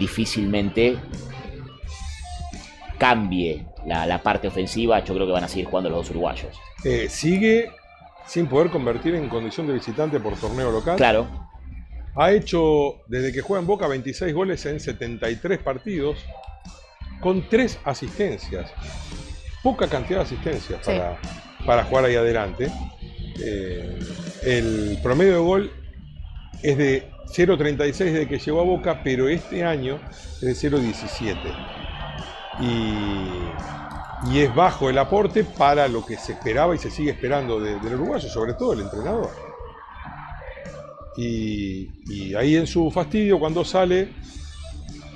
difícilmente cambie la parte ofensiva. Yo creo que van a seguir jugando los dos uruguayos. Sigue sin poder convertir en condición de visitante por torneo local. Claro. Ha hecho, desde que juega en Boca, 26 goles en 73 partidos, con 3 asistencias. Poca cantidad de asistencias para jugar ahí adelante. El promedio de gol es de 0.36 desde que llegó a Boca, pero este año es de 0.17. Y es bajo el aporte para lo que se esperaba y se sigue esperando del uruguayo, sobre todo el entrenador. Y ahí en su fastidio, cuando sale,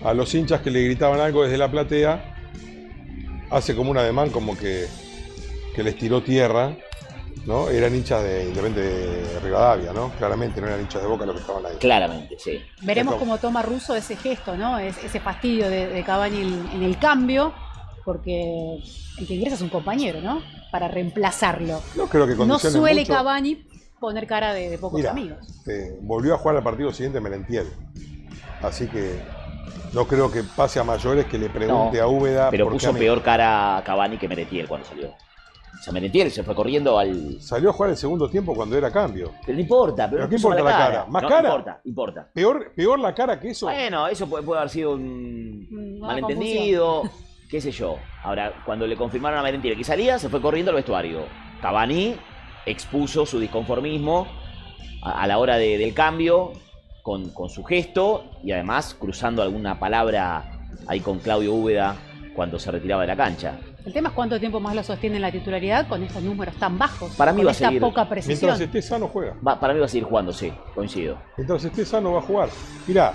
a los hinchas que le gritaban algo desde la platea, hace como un ademán como que les tiró tierra, ¿no? Eran hinchas de Independiente de Rivadavia, ¿no? Claramente no eran hinchas de Boca los que estaban ahí. Claramente, sí. Veremos cómo toma Russo ese gesto, ¿no? Ese fastidio de Cavani en el cambio, porque el que ingresa es un compañero, ¿no? Para reemplazarlo. No creo que no suele mucho. Cavani poner cara de pocos amigos. Volvió a jugar al partido siguiente Merentiel. Así que no creo que pase a mayores que le pregunte a Úbeda. Pero puso peor cara a Cavani que Merentiel cuando salió. O sea, Merentiel se fue corriendo al... Salió a jugar el segundo tiempo cuando era cambio. Pero no importa. ¿Pero qué importa la cara? ¿Más no, cara? Importa. Peor la cara que eso. Bueno, eso puede haber sido un malentendido, qué sé yo. Ahora, cuando le confirmaron a Merentiel que salía, se fue corriendo al vestuario. Cavani expuso su disconformismo a la hora del cambio con su gesto y además cruzando alguna palabra ahí con Claudio Úbeda cuando se retiraba de la cancha. El tema es cuánto tiempo más lo sostiene en la titularidad con estos números tan bajos. Para mí va a seguir. Poca precisión. Mientras esté sano, juega. Para mí va a seguir jugando, sí, coincido. Mientras esté sano, va a jugar. Mirá,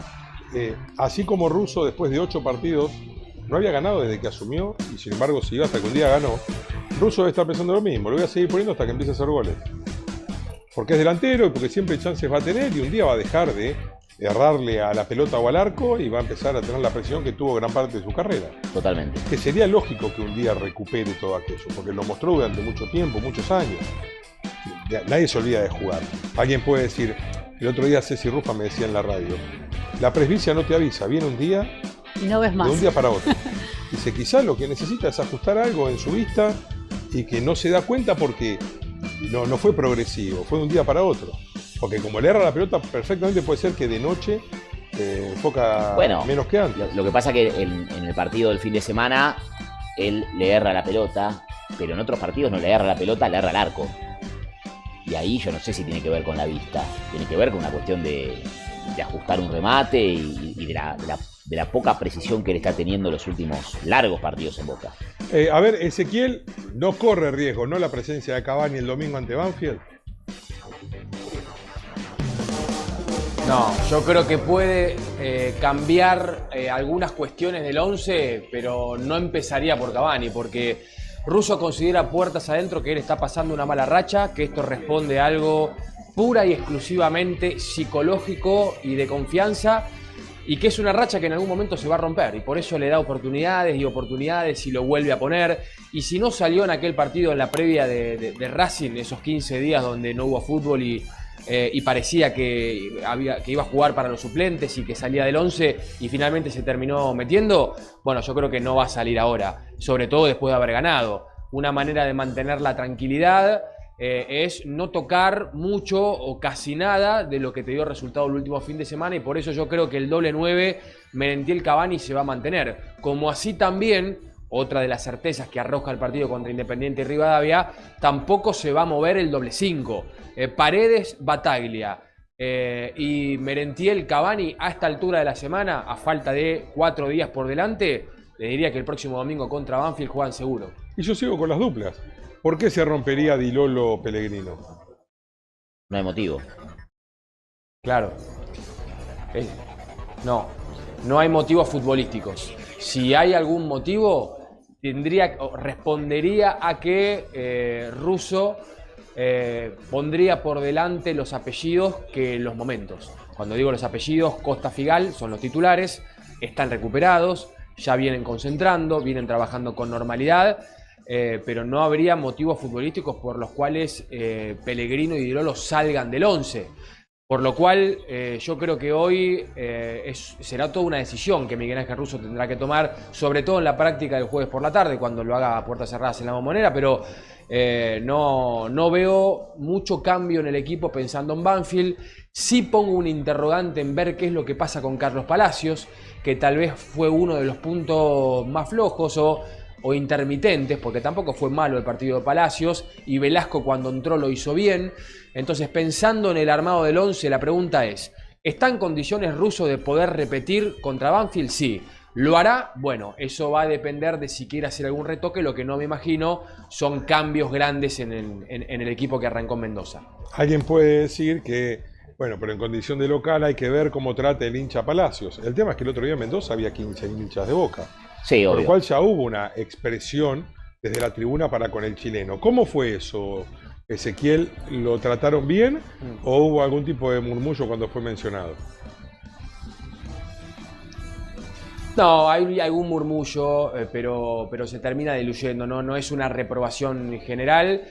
así como Russo después de 8 partidos no había ganado desde que asumió y sin embargo siguió hasta que un día ganó, Russo debe estar pensando lo mismo. Lo voy a seguir poniendo hasta que empiece a hacer goles. Porque es delantero y porque siempre chances va a tener y un día va a dejar de errarle a la pelota o al arco y va a empezar a tener la presión que tuvo gran parte de su carrera. Totalmente. Que sería lógico que un día recupere todo aquello, porque lo mostró durante mucho tiempo, muchos años. Nadie se olvida de jugar. Alguien puede decir, el otro día Ceci Rufa me decía en la radio, la presbicia no te avisa, viene un día y no ves más. De un día para otro. Dice, quizás lo que necesita es ajustar algo en su vista y que no se da cuenta porque no fue progresivo, fue de un día para otro. Porque como le erra la pelota, perfectamente puede ser que de noche enfoca menos que antes. Lo que pasa es que en el partido del fin de semana, él le erra la pelota, pero en otros partidos no le erra la pelota, le erra el arco. Y ahí yo no sé si tiene que ver con la vista. Tiene que ver con una cuestión de ajustar un remate y de la poca precisión que él está teniendo en los últimos largos partidos en Boca. A ver, Ezequiel no corre riesgo, ¿no? La presencia de Cavani el domingo ante Banfield. No, yo creo que puede cambiar algunas cuestiones del 11, pero no empezaría por Cavani, porque Russo considera puertas adentro que él está pasando una mala racha, que esto responde a algo pura y exclusivamente psicológico y de confianza, y que es una racha que en algún momento se va a romper, y por eso le da oportunidades y lo vuelve a poner. Y si no salió en aquel partido en la previa de Racing, esos 15 días donde no hubo fútbol y parecía que iba a jugar para los suplentes y que salía del 11 y finalmente se terminó metiendo, bueno, yo creo que no va a salir ahora, sobre todo después de haber ganado. Una manera de mantener la tranquilidad es no tocar mucho o casi nada de lo que te dio resultado el último fin de semana, y por eso yo creo que el doble 9 Merentiel Cavani se va a mantener, como así también otra de las certezas que arroja el partido contra Independiente y Rivadavia, tampoco se va a mover el doble 5. Paredes, Bataglia y Merentiel Cavani a esta altura de la semana, a falta de 4 días por delante, le diría que el próximo domingo contra Banfield juegan seguro. Y yo sigo con las duplas. ¿Por qué se rompería Di Lolo Pellegrino? No hay motivo. Claro. No hay motivos futbolísticos. Si hay algún motivo, respondería a que Russo pondría por delante los apellidos que los momentos. Cuando digo los apellidos, Costa, Figal son los titulares, están recuperados, ya vienen concentrando, vienen trabajando con normalidad, pero no habría motivos futbolísticos por los cuales Pellegrino y Di Lolo salgan del 11. Por lo cual, yo creo que hoy será toda una decisión que Miguel Ángel Russo tendrá que tomar, sobre todo en la práctica del jueves por la tarde, cuando lo haga a puertas cerradas en la Bombonera, pero no veo mucho cambio en el equipo pensando en Banfield. Sí pongo un interrogante en ver qué es lo que pasa con Carlos Palacios, que tal vez fue uno de los puntos más flojos o intermitentes, porque tampoco fue malo el partido de Palacios, y Velasco cuando entró lo hizo bien. Entonces, pensando en el armado del 11, la pregunta es, ¿está en condiciones Russo de poder repetir contra Banfield? Sí. ¿Lo hará? Bueno, eso va a depender de si quiere hacer algún retoque. Lo que no me imagino son cambios grandes en el equipo que arrancó en Mendoza. Alguien puede decir que, bueno, pero en condición de local hay que ver cómo trata el hincha Palacios. El tema es que el otro día en Mendoza había 15 hinchas de Boca. Sí, Por obvio. lo cual ya hubo una expresión desde la tribuna para con el chileno. ¿Cómo fue eso, Ezequiel? ¿Lo trataron bien o hubo algún tipo de murmullo cuando fue mencionado? No, hay algún murmullo, pero se termina diluyendo, no es una reprobación general.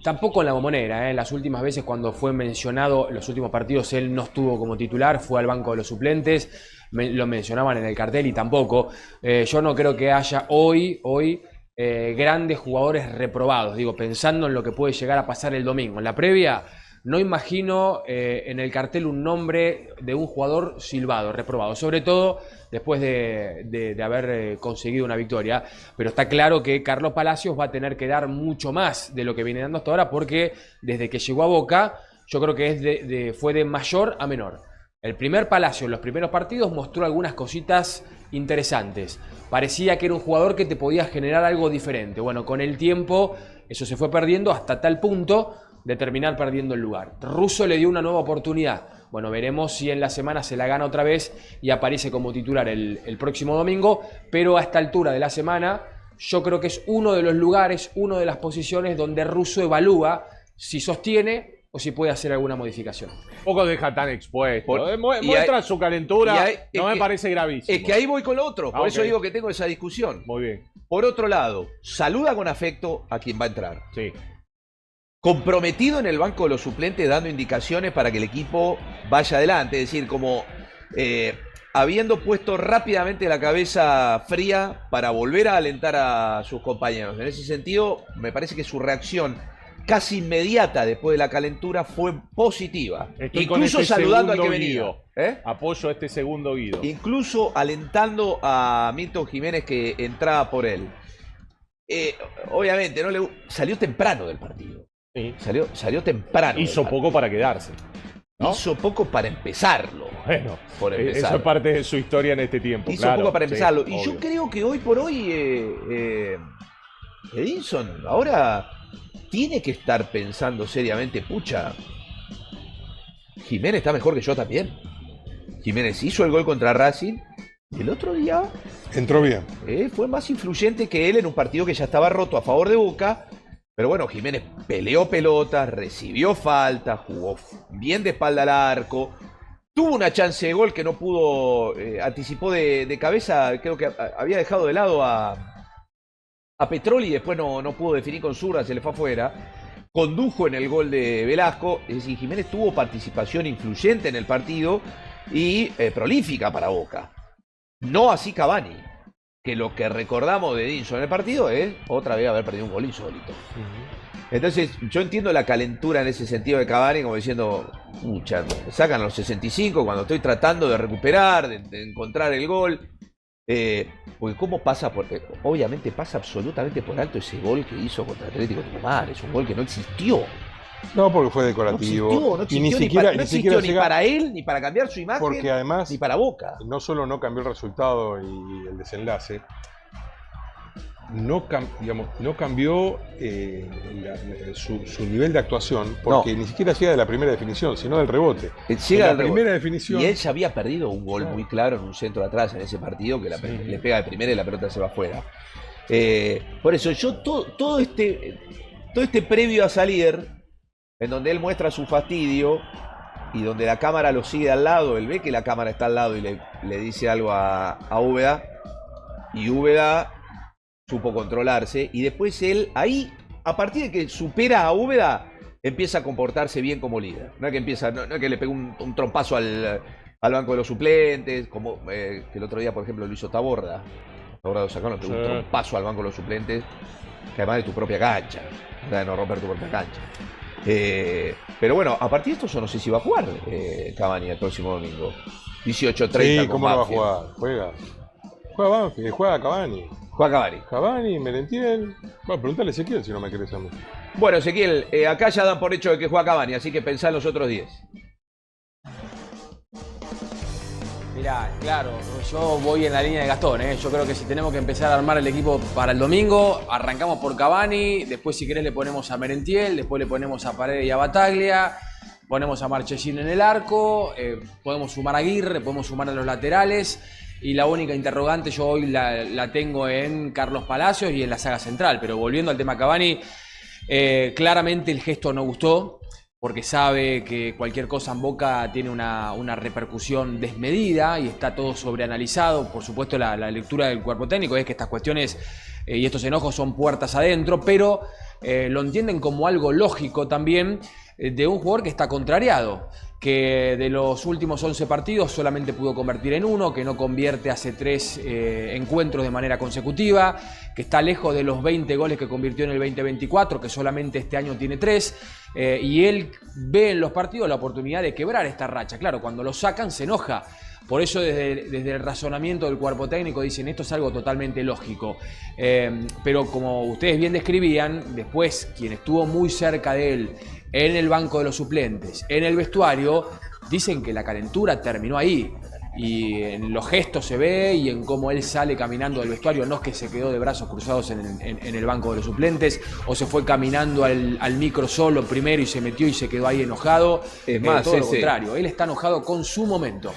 Tampoco en la Bombonera, en las últimas veces cuando fue mencionado, los últimos partidos él no estuvo como titular, fue al banco de los suplentes, lo mencionaban en el cartel y tampoco. Yo no creo que haya hoy grandes jugadores reprobados, digo, pensando en lo que puede llegar a pasar el domingo. En la previa no imagino en el cartel un nombre de un jugador silbado, reprobado, sobre todo después de haber conseguido una victoria. Pero está claro que Carlos Palacios va a tener que dar mucho más de lo que viene dando hasta ahora, porque desde que llegó a Boca, yo creo que fue de mayor a menor. El primer Palacios en los primeros partidos mostró algunas cositas interesantes. Parecía que era un jugador que te podía generar algo diferente. Bueno, con el tiempo eso se fue perdiendo hasta tal punto de terminar perdiendo el lugar. Russo le dio una nueva oportunidad. Bueno, veremos si en la semana se la gana otra vez y aparece como titular el próximo domingo, pero a esta altura de la semana yo creo que es uno de los lugares, una de las posiciones donde Russo evalúa si sostiene o si puede hacer alguna modificación. Poco deja tan expuesto. Por- Muestra su calentura, es no me que- parece gravísimo. Es que ahí voy con lo otro, por eso ok. digo que tengo esa discusión. Muy bien, Por otro lado, saluda con afecto a quien va a entrar. sí. Comprometido en el banco de los suplentes, dando indicaciones para que el equipo vaya adelante. Es decir, como habiendo puesto rápidamente la cabeza fría para volver a alentar a sus compañeros. En ese sentido, me parece que su reacción casi inmediata después de la calentura fue positiva. Estoy con Incluso este saludando al que segundo venía. Guido. ¿Eh? Apoyo a este segundo Guido. Incluso alentando a Milton Jiménez que entraba por él. Obviamente, salió temprano del partido. Sí. Salió temprano. Hizo del poco para quedarse. ¿no? Hizo poco para empezarlo. Bueno, Por empezar. eso es parte de su historia en este tiempo. Hizo claro, poco para sí, empezarlo. Y obvio. yo creo que hoy por hoy Edinson ahora tiene que estar pensando seriamente, pucha, Jiménez está mejor que yo también. Jiménez hizo el gol contra Racing. El otro día Entró bien. fue más influyente que él en un partido que ya estaba roto a favor de Boca. Pero bueno, Jiménez peleó pelotas, recibió falta, jugó bien de espalda al arco. Tuvo una chance de gol que no pudo, anticipó de cabeza, creo que había dejado de lado a Petroli y después no pudo definir con zurda, se le fue afuera. Condujo en el gol de Velasco, es decir, Jiménez tuvo participación influyente en el partido y prolífica para Boca. No así Cavani, que lo que recordamos de Edinson en el partido es otra vez haber perdido un gol insólito. Entonces, yo entiendo la calentura en ese sentido de Cavani, como diciendo, pucha, me sacan a los 65 cuando estoy tratando de recuperar, de encontrar el gol. Porque cómo pasa por... obviamente pasa absolutamente por alto ese gol que hizo contra Atlético Tucumán. Es un gol que no existió. No, porque fue No decorativo. existió, no y existió ni ni siquiera, para, no ni existió siquiera ni llega- para él, ni para cambiar su imagen, porque además ni para Boca. no solo no cambió el resultado y el desenlace, no cambió su nivel de actuación, porque ni siquiera llega de la primera definición, sino del rebote. Llega la al rebote. primera definición. Y él ya había perdido un gol muy claro en un centro de atrás en ese partido, que le pega de primera y la pelota se va afuera. Por eso, yo todo este previo a salir, en donde él muestra su fastidio y donde la cámara lo sigue al lado, él ve que la cámara está al lado y le dice algo a Úbeda, y Úbeda supo controlarse, y después él, ahí, a partir de que supera a Úbeda, empieza a comportarse bien como líder. No es que empieza, no es que le pegue un trompazo al banco de los suplentes, como que el otro día, por ejemplo, lo hizo Taborda. Taborda de Sacano pegó un trompazo al banco de los suplentes, que además de tu propia cancha, de no romper tu propia cancha. Pero bueno, a partir de esto yo no sé si va a jugar Cavani el próximo domingo. 18:30. Sí, ¿cómo no va a jugar? Juega. Juega Banfield, juega Cavani. Juega Cavani. Cavani, Merentiel. Bueno, pregúntale a Ezequiel si no me querés a mí. Bueno, Ezequiel, acá ya dan por hecho de que juega Cavani, así que pensá en los otros 10. Mirá, claro, yo voy en la línea de Gastón, ¿eh? Yo creo que si tenemos que empezar a armar el equipo para el domingo, arrancamos por Cavani, después si querés le ponemos a Merentiel, después le ponemos a Paredes y a Bataglia, ponemos a Marchesín en el arco, podemos sumar a Aguirre, podemos sumar a los laterales, y la única interrogante yo hoy la tengo en Carlos Palacios y en la saga central. Pero volviendo al tema Cavani, claramente el gesto no gustó, porque sabe que cualquier cosa en Boca tiene una repercusión desmedida y está todo sobreanalizado. Por supuesto, la lectura del cuerpo técnico es que estas cuestiones y estos enojos son puertas adentro, pero lo entienden como algo lógico también de un jugador que está contrariado, que de los últimos 11 partidos solamente pudo convertir en uno, que no convierte hace 3 encuentros de manera consecutiva, que está lejos de los 20 goles que convirtió en el 2024, que solamente este año tiene 3, y él ve en los partidos la oportunidad de quebrar esta racha. Claro, cuando lo sacan se enoja. Por eso desde el razonamiento del cuerpo técnico dicen esto es algo totalmente lógico. Pero como ustedes bien describían, después quien estuvo muy cerca de él en el banco de los suplentes, en el vestuario, dicen que la calentura terminó ahí. Y en los gestos se ve y en cómo él sale caminando del vestuario. No es que se quedó de brazos cruzados en el banco de los suplentes o se fue caminando al micro solo primero y se metió y se quedó ahí enojado. Es más, todo lo contrario, él está enojado con su momento.